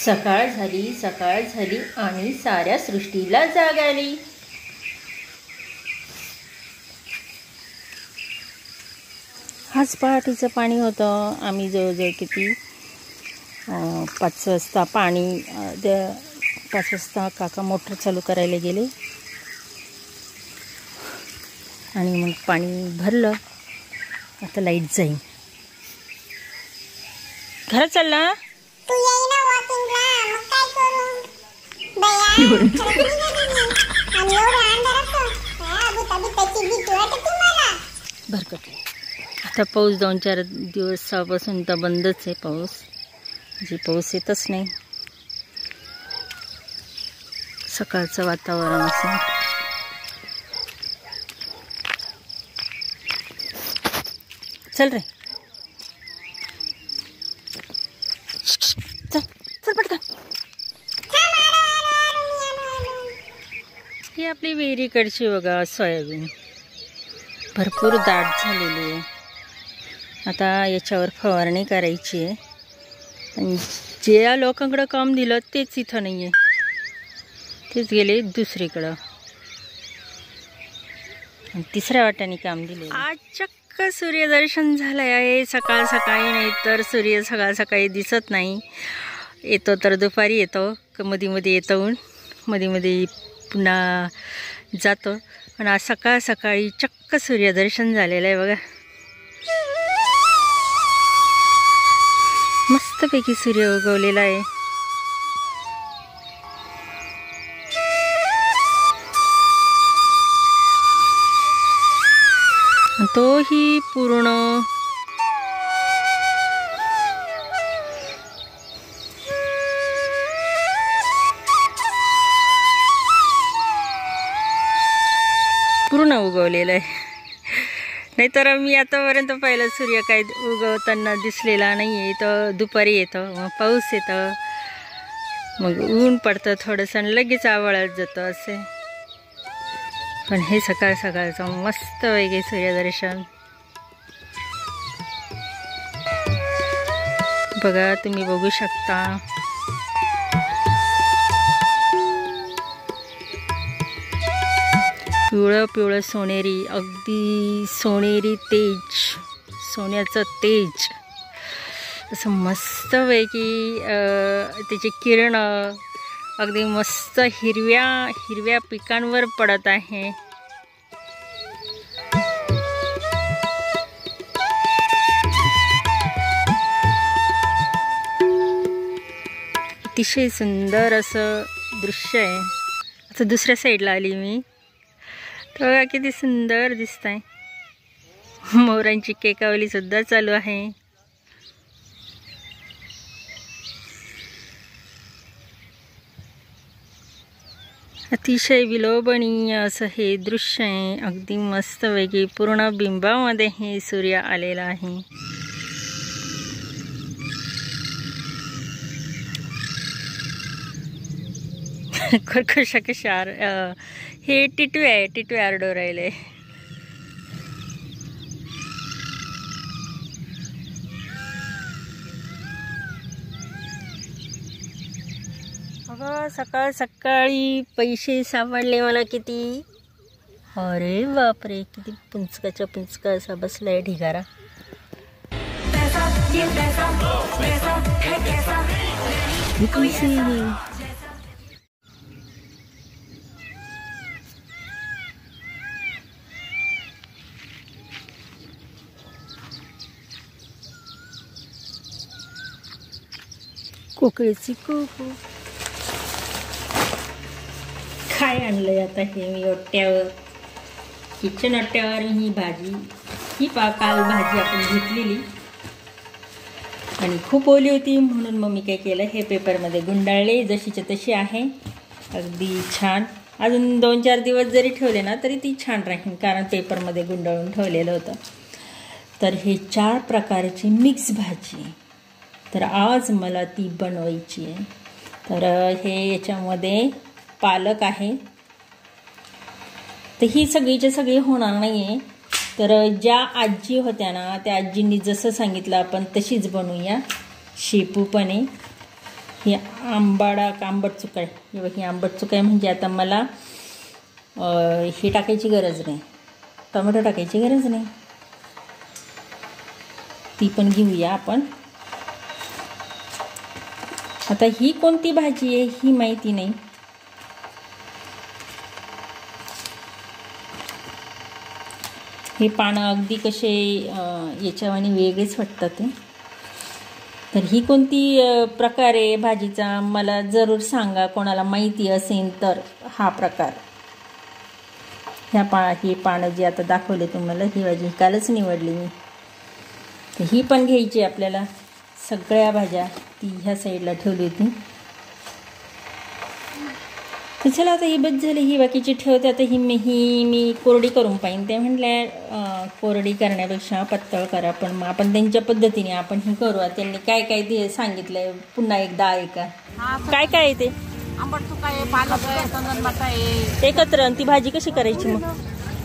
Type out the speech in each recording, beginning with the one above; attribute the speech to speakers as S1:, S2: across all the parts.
S1: सकाळ झाली आणि साऱ्या सृष्टीला जाग आली। आज पहाटेचं पाणी होतं। आम्ही जवळजवळ किती 5 वाजता पाणी 5 वाजता काका मोटर चालू करायला गेले आणि मग पाणी भरलं। आता लाईट जाईल। घरात चालला
S2: तू येई ना वॉकिंगला, मग काय करू बया आणि एवढं अंधारात भूताची भीती वाटते मला।
S1: भरकटले आता पाऊस 2-4 दिवसापासून तर बंदच आहे पाऊस, म्हणजे पाऊस येतच नाही। सकाळचं वातावरण असं चल रे चल पटकन। ही आपली विहिरीकडची बघा सोयाबीन भरपूर दाट झालेली आहे। आता याच्यावर फवारणी करायची आहे आणि ज्या लोकांकडं काम दिलं तेच इथं नाही आहे, तेच गेले दुसरीकडं आणि तिसऱ्या वाट्याने काम दिले। आज चक्क सूर्यदर्शन झालं आहे सकाळ सकाळी, नाही तर सूर्य सकाळ सकाळी दिसत नाही। येतो तर दुपारी येतो, मध्ये मध्ये येतो मध्ये मध्ये पुन्हा जातो, पण आज सकाळ सकाळी चक्क सूर्यदर्शन झालेलं आहे बघा। मस्तपैकी सूर्य उगवलेला आहे। तोही पूर्ण उगवलेला आहे। नाहीतर मी आतापर्यंत पहिला सूर्य काय उगवताना दिसलेला नाही आहे। तर दुपारी येतो, मग पाऊस येतं, मग ऊन पडतं थोडंसं आणि लगेच आवळत जातं असे। पण हे सकाळ सकाळचं मस्त वेगळे सूर्यदर्शन बघा, तुम्ही बघू शकता। पिवळं पिवळं सोनेरी, अगदी सोनेरी तेज, सोन्याचं तेज असं मस्तपैकी त्याचे किरण अगदी मस्त हिरव्या हिरव्या पिकांवर पडत आहे। अतिशय सुंदर असं दृश्य आहे। आता दुसऱ्या साईडला आली मी, बघा किती सुंदर दिसतंय। मोरांची केकावली सुद्धा चालू आहे। अतिशय विलोभनीय असं हे दृश्य आहे। अगदी मस्तपैकी पूर्ण बिंबामध्ये हे सूर्य आलेला आहे। खरखशा कशार हे टिटवी आहे, टिटवी आरडो राहिले। अगं सकाळ सकाळी पैसे सापडले मला किती। अरे बापरे, किती पुंचकाच्या पुंचका असा बसलाय ढिगारा। कोकळीची कुकू काय आणलंय आता हे मी ओट्यावर, किचन ओट्यावर ही भाजी, ही काल भाजी आपण घेतलेली आणि खूप ओली होती, म्हणून मग मी काय केलं, हे पेपरमध्ये गुंडाळले, जशीच्या तशी आहे, अगदी छान। अजून 2-4 दिवस जरी ठेवले ना तरी ती छान राहील, कारण पेपरमध्ये गुंडाळून ठेवलेलं होतं। तर हे 4 प्रकारची मिक्स भाजी, तर आज मला ती बनवायची आहे। तर हे याच्यामध्ये पालक आहे, तर ही सगळीच्या सगळी होणार नाही आहे। तर ज्या आजी होत्या ना, त्या आजींनी जसं सांगितलं आपण तशीच बनवूया। शेपू पण आहे, ही आंबट चुकाय. ही आंबट चुकाय म्हणजे आता मला हे टाकायची गरज नाही, टोमॅटो टाकायची गरज नाही. ती पण घेऊया आपण. आता ही कोणती भाजी आहे ही माहिती नाही. हे पानं अगदी कसे याच्यावानी वेगळेच वाटतात ते. तर ही कोणती प्रकार आहे भाजीचा मला जरूर सांगा, कोणाला माहिती असेल तर. हा प्रकार हे पानं जे आता दाखवले तुम्हाला, ही भाजी कालच निवडली मी. तर ही पण घ्यायची आपल्याला. सगळ्या भाज्या ती ह्या साईडला ठेवली होती. तर चला आता ही बस झाली, ही बाकीची ठेवते. आता ही मी कोरडी करून पाहिन. ते म्हटल्या कोरडी करण्यापेक्षा पातळ करा, पण मग आपण त्यांच्या पद्धतीने आपण ही करू. त्यांनी काय काय ते सांगितलंय पुन्हा एकदा ऐका. काय काय आहे ते?
S3: आंबट चुका आहे, पालक आहे, चंदन बटा आहे
S1: एकत्र. आणि ती भाजी कशी करायची मग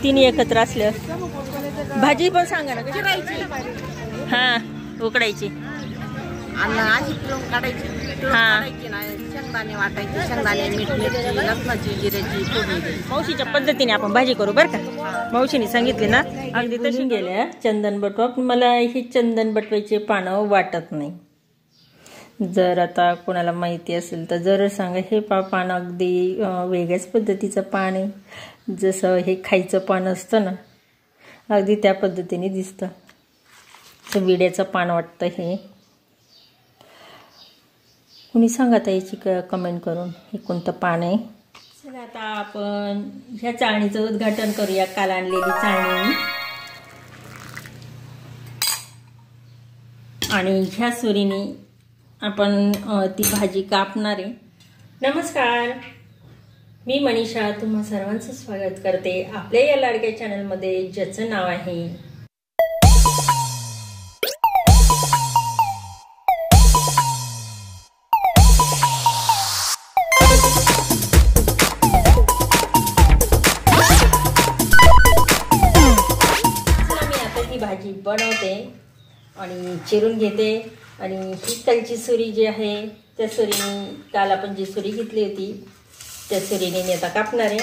S1: तिन्ही एकत्र असल्यावर? भाजी पण सांगा ना कशी
S3: चिरायची
S1: हां उकडायची
S3: आणि अशी पिळून काढायची. काढायची ना, शेंगदाणे वाटायचे, शेंगदाणे, मीठ, मिरची, लसणाची, जिऱ्याची फोडणी द्यायची.
S1: मावशीच्या पद्धतीने आपण भाजी करू बरं का. मावशीने सांगितले ना अगदी तशी गेल्या चंदन बटवा. पण मला ही चंदन बटवायचे पानं वाटत नाही. जर आता कोणाला माहिती असेल तर जर सांगा. हे पान अगदी वेगळ्याच पद्धतीचं पान आहे. जसं हे खायचं पान असतं ना, अगदी त्या पद्धतीने दिसतं. तर विड्याचं पान वाटतं हे. कुणी सांगा याची कमेंट करून हे कोणतं पान आहे. चला आता आपण ह्या चाळणीचं उद्घाटन करूया. काल आणलेली चाळणी. आणि ह्या सुरीने आपण ती भाजी कापणार आहे. नमस्कार, मी मनीषा तुम्हा सर्वांचं स्वागत करते आपल्या या लाडक्या चॅनलमध्ये, ज्याचं नाव आहे भाजी बनवते आणि चिरून घेते. आणि ही कालची सुरी जी आहे त्या सुरीने, काल आपण जी सुरी घेतली होती त्या सुरीने मी आता कापणार आहे.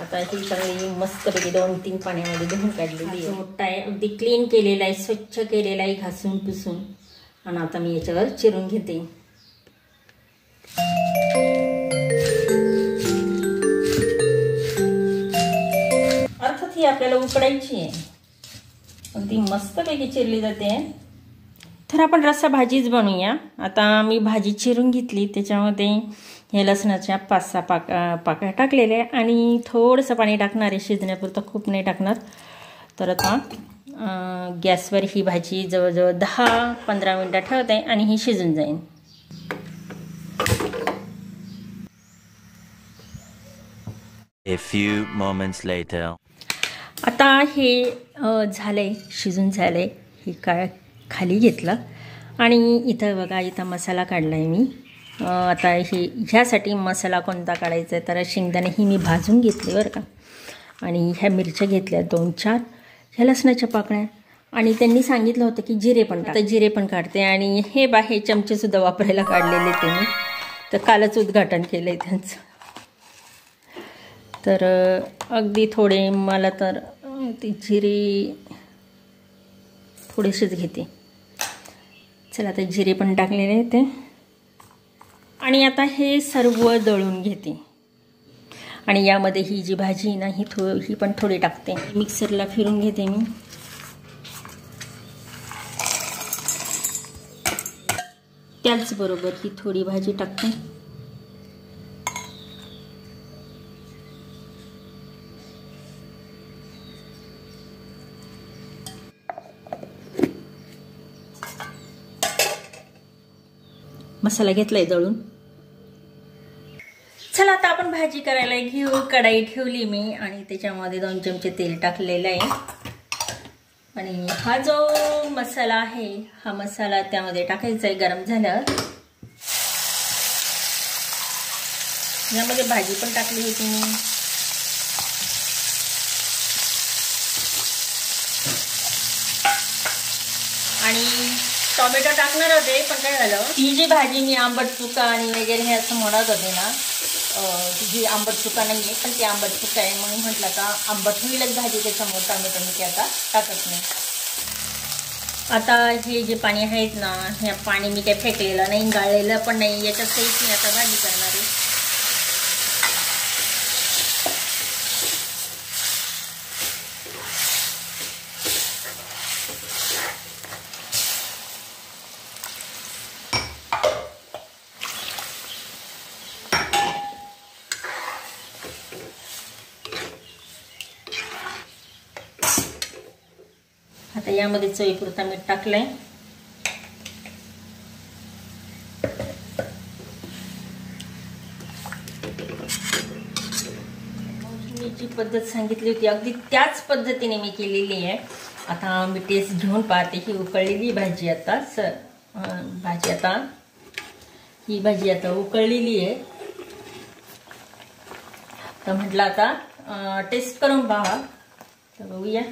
S1: आता ही चांगली मस्तपैकी 2-3 पाण्यामध्ये धुवून काढलेली आहे. मोठा आहे, अगदी क्लीन केलेला आहे, स्वच्छ केलेला आहे, घासून पुसून. आणि आता मी याच्यावर चिरून घेते. अर्थात ही आपल्याला उकडायची आहे. अगदी मस्तपैकी चिरली जाते. तर आपण रस्सा भाजीच बनवूया. आता मी भाजी चिरून घेतली, त्याच्यामध्ये हे लसणाच्या 5-6 पाकळ्या टाकलेल्या आणि थोडंसं पाणी टाकणार आहे शिजण्यापुरतं, खूप नाही टाकणार. तर आता गॅसवर ही भाजी जवळजवळ 10-15 मिनटं ठेवते आणि ही शिजून जाईल.
S4: A few moments later.
S1: आता हे झालंय, शिजून झालंय. हे काय खाली घेतलं आणि इथं बघा, इथं मसाला काढलाय मी. आता हे ह्यासाठी मसाला कोणता काढायचा आहे तर शेंगदाणे ही मी भाजून घेतले बरं का. आणि ह्या मिरच्या घेतल्या 2-4, ह्या लसणाच्या पाकळ्या. आणि त्यांनी सांगितलं होतं की जिरे पण टाक. जिरे पण काढते. आणि हे हे चमचेसुद्धा वापरायला काढलेले त्यांनी. तर कालच उद्घाटन केलं आहे त्यांचं. तर अगदी थोडे मला तर ती जिरे थोडेसेच घेते. चला आता जिरे पण टाकलेले आहेत ते. आणि आता हे सर्व दळून घेते. आणि यामध्ये ही जी भाजी ना ही पण थोडी टाकते. मिक्सरला फिरून घेते मी. त्याचबरोबर ही थोडी भाजी टाकते. मसाला घेतलाय दळून. चला आता आपण भाजी करायला घेऊ. कढाई ठेवली मी आणि त्याच्यामध्ये 2 चमचे तेल टाकलेलं आहे. आणि हा जो मसाला आहे हा मसाला त्यामध्ये टाकायचा आहे गरम झाल्यावर. यामध्ये भाजी पण टाकली होती मी. आणि टोमॅटो टाकणार होते, पण काय झालं, ती जी भाजी मी आंबट चुका आणि वगैरे हे असं म्हणत होते ना, जी आंबट चुका नाही आहे, पण ती आंबट चुका आहे. म्हणून म्हटलं का आंबट होईलच भाजी, त्याच्यामुळे टोमॅटो मी ते आता टाकत नाही. आता हे जे पाणी आहेत ना, हे पाणी मी काही फेकलेलं नाही, गाळलेलं पण नाही, याच्यात काहीच मी आता भाजी करणार आहे. आता यामध्ये चवीपुरता मीठ टाकलंय. मी जी पद्धत सांगितली होती अगदी त्याच पद्धतीने मी केलेली आहे. आता मी टेस्ट घेऊन पाहते. ही उकळलेली भाजी आता ही भाजी आता उकळलेली आहे. तर म्हटलं आता टेस्ट करून पहा. तर बघूया.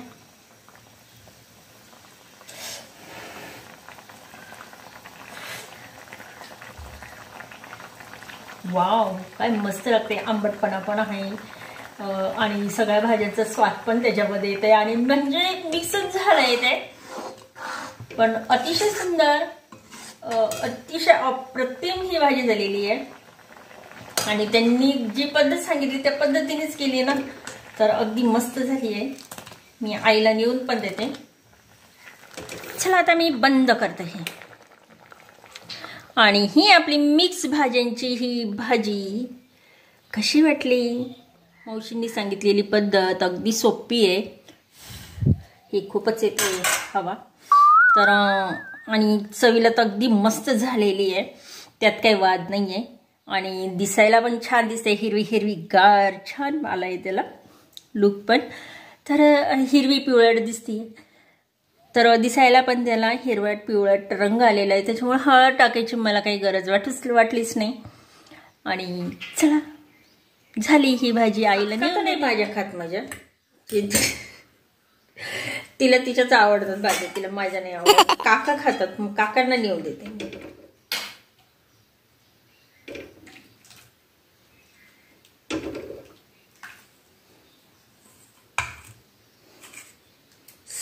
S1: वाव, काय मस्त लागते. आंबटपणा पण आहे आणि सगळ्या भाज्यांचा स्वाद पण त्याच्यामध्ये येते आणि म्हणजे मिक्सच झालंय ते. पण अतिशय सुंदर, अतिशय अप्रतिम ही भाजी झालेली आहे. आणि त्यांनी जी पद्धत सांगितली त्या पद्धतीनेच केली ना, तर अगदी मस्त झाली आहे. मी आईला नेऊन पण देते. चला आता मी बंद करते हे. आणि ही आपली मिक्स भाज्यांची ही भाजी कशी वाटली? मावशींनी सांगितलेली पद्धत अगदी सोपी आहे. ही खूपच येते हवा तर, आणि चवीला तर अगदी मस्त झालेली आहे. त्यात काही वाद नाही आहे. आणि दिसायला पण छान दिसते. हिरवी हिरवी गार छान आला आहे त्याला लुक पण. तर हिरवी पिवळट दिसते. तर दिसायला पण त्याला हिरवट पिवळट रंग आलेला आहे. त्याच्यामुळे हळद टाकायची मला काही गरज वाटलीच नाही. आणि चला झाली ही भाजी. आईला नाही भाज्या खात माझ्या, तिला तिच्याच आवडतात भाज्या, तिला माझ्या नाही आवडत. काका खातात, मग काकांना नेऊन देते.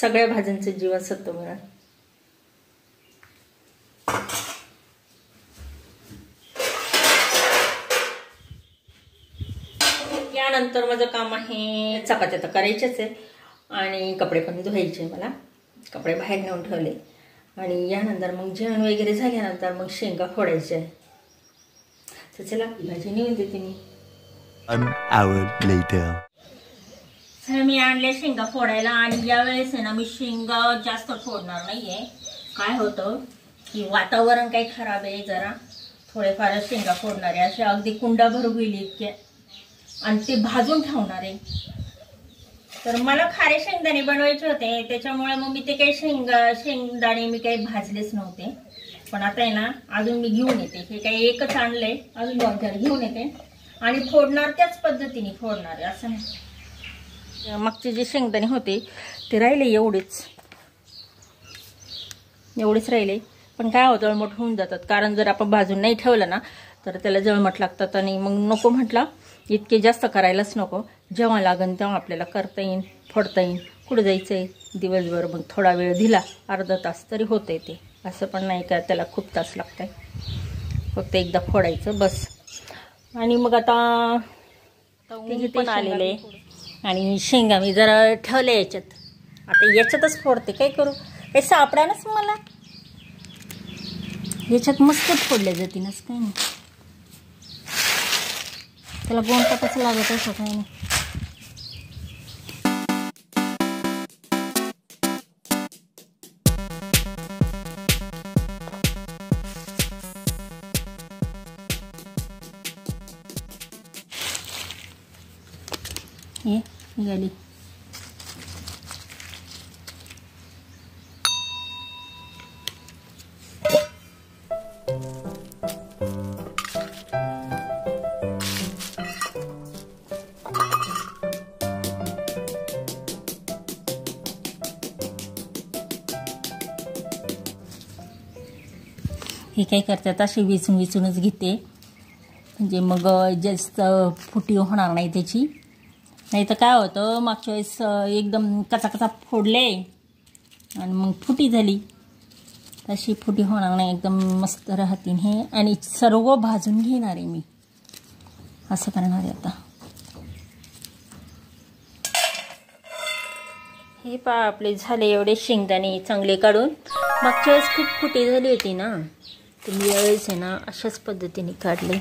S1: सगळ्या भाज्यांचं जीवनसत्व मिळालं. यानंतर माझं काम आहे, चपात्या तर करायच्याच आहे आणि कपडे पण धुवायचे. मला कपडे बाहेर नेऊन ठेवले. आणि यानंतर मग जेवण वगैरे झाल्यानंतर मग शेंगा फोडायच्या आहे. तर चला भाजी नेऊन देते मी.
S4: An hour later.
S1: मी आणले शेंगा फोडायला. आणि यावेळेस आहे ना, मी शेंगा जास्त फोडणार नाहीये. काय होतं की वातावरण काही खराब आहे, जरा थोडेफार शेंगा फोडणारे असे अगदी कुंडाभर होईल इतके, आणि ते भाजून ठेवणार आहे. तर मला खारे शेंगदाणे बनवायचे होते, त्याच्यामुळे मग मी ते काही शेंगदाणे मी काही भाजलेच नव्हते. पण आता आहे ना, अजून मी घेऊन येते. हे काही एकच आणलंय, अजून 2-4 घेऊन येते आणि फोडणार त्याच पद्धतीने फोडणार आहे. असं नाही, मागचे जे शेंगदाणे होते ते राहिले एवढेच राहिले. पण काय होतं, जळमट होऊन जातात. कारण जर आपण भाजून नाही ठेवलं ना, तर त्याला जळमट लागतात. आणि मग नको म्हटलं, इतके जास्त करायलाच नको. जेव्हा लागेल तेव्हा आपल्याला करता येईल, फोडता येईल. कुठं जायचं आहे दिवसभर, मग थोडा वेळ दिला, अर्धा तास तरी होतंय ते. असं पण नाही का त्याला खूप तास लागतंय. फक्त एकदा फोडायचं बस. आणि मग आता पण आलेलं आहे. आणि शेंगा मी जरा ठेवल्या याच्यात. आता याच्यातच फोडते. काय करू, काही सापडानच मला. याच्यात मस्त फोडल्या जातीलच, काही नाही. त्याला गोंडा कसं लागत असं काही नाही. हे निघाली. हे काय करतात असे विचूनच घेते, म्हणजे मग जास्त फुटी होणार नाही त्याची. नाही तर काय होतं मागच्या वेळेस एकदम कचा फोडले आणि मग फुटी झाली. तशी फुटी होणार नाही, एकदम मस्त राहतील हे. आणि सर्व भाजून घेणार आहे मी, असं करणार आहे आता. हे पहा आपले झाले एवढे शेंगदाणे चांगले काढून. मागच्या वेळेस खूप फुटी झाली होती ना, तर मी यावेळेस आहे ना अशाच पद्धतीने काढले.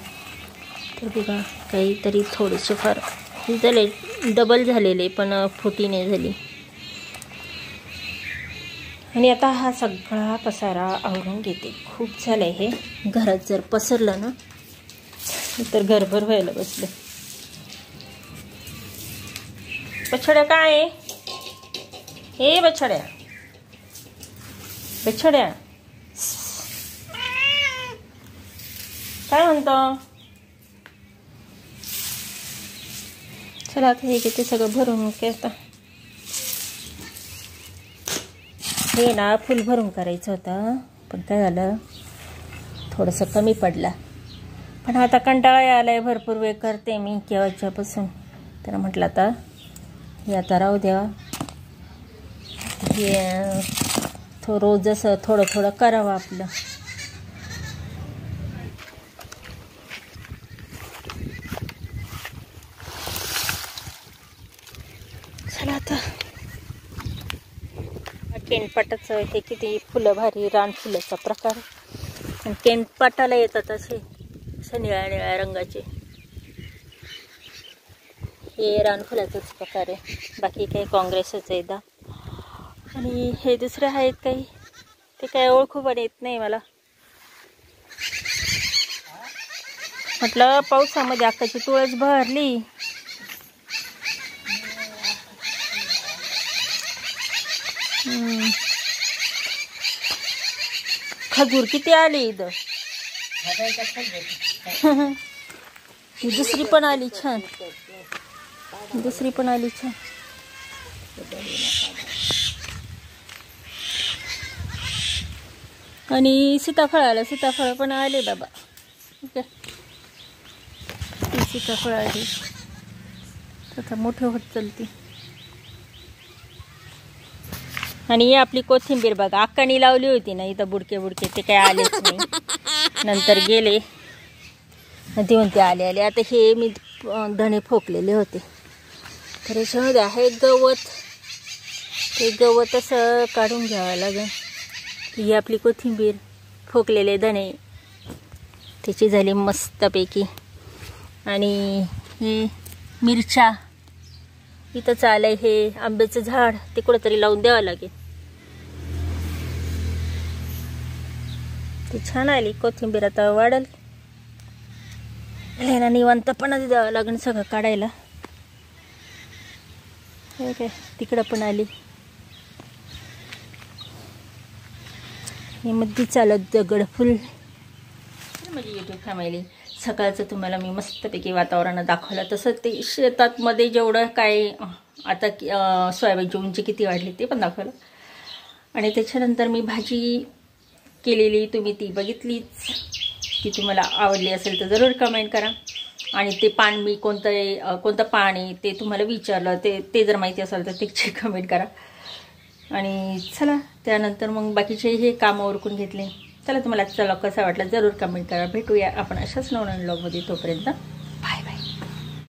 S1: तर बघा काहीतरी थोडेसे फार झाले, डबल झालेले, पण फुटी नाही झाली. आणि आता हा सगळा पसारा आवरून घेते. खूप झालं हे, घरात जर पसरलं ना तर घरभर व्हायला बसलं. बछड्या काय आहे? हे बछड्या काय म्हणतो? चला आता हे घेते सगळं भरून. काय आता हे ना फुल भरून करायचं होतं, पण काय झालं थोडंसं कमी पडला. पण आता कंटाळा आलाय, भरपूर वेळ करते मी केव्हाच्यापासून. तर म्हटलं आता हे आता राहू द्या, हे रोज जसं थोडं करावं आपलं. चला आता केनपाटाचं हे किती फुलं भारी, रानफुलाचा प्रकार. आणि केनपाटाला येतात असे निळ्या रंगाचे. हे रानफुलाचाच प्रकार आहे, बाकी काही काँग्रेसच आहे दा. आणि हे दुसरे आहेत काही, ते काय ओळखू पण येत नाही मला. म्हटलं पावसामध्ये आकाची तुळस भरली. खजूर किती आले इथं. दुसरी पण आली छान, आणि सीताफळ पण आले बाबा. सीताफळ आली आता मोठे होत चालते. आणि ही आपली कोथिंबीर बघा, अक्कानी लावली होती ना इथं बुडके ते काय आलेच नाही, नंतर गेले. ती म्हणते आले. आता हे मी धणे फोकलेले होते, तर याच्यामध्ये आहे गवत. ते गवत असं काढून घ्यावं लागेल. ही आपली कोथिंबीर, फोकलेले धणे, त्याची झाली मस्तपैकी. आणि हे मिरच्या इथं चालय. हे आंब्याचं झाड ते कुठंतरी लावून द्यावं लागेल. ती छान आली कोथिंबीर, आता वाढल. ह्याला निवांतपणा द्यावं लागेल सगळं काढायला. हे काय तिकडं पण आली. हे मध्ये चालत दगड फुल. माझी यूट्यूब फॅमिली, सकाळचं तुम्हाला मी मस्तपैकी वातावरण दाखवलं. तसं ते शेतात मध्ये जेवढं काय आता सोयाबीनची उंची किती वाढली ते पण दाखवलं. आणि त्याच्यानंतर मी भाजी केलेली, तुम्ही ती बघितलीच. ती तुम्हाला आवडली असेल तर जरूर कमेंट करा. आणि ते पान मी कोणतं पान आहे ते तुम्हाला विचारलं, ते जर माहिती असेल तर त्याची कमेंट करा. आणि चला त्यानंतर मग बाकीचे हे कामं उरकून घेतले. चला तुम्हाला आजचा व्लॉग कसा वाटला जरूर कमेंट करा. भेटूया आपण अशाच नवीन व्लॉगमध्ये. तोपर्यंत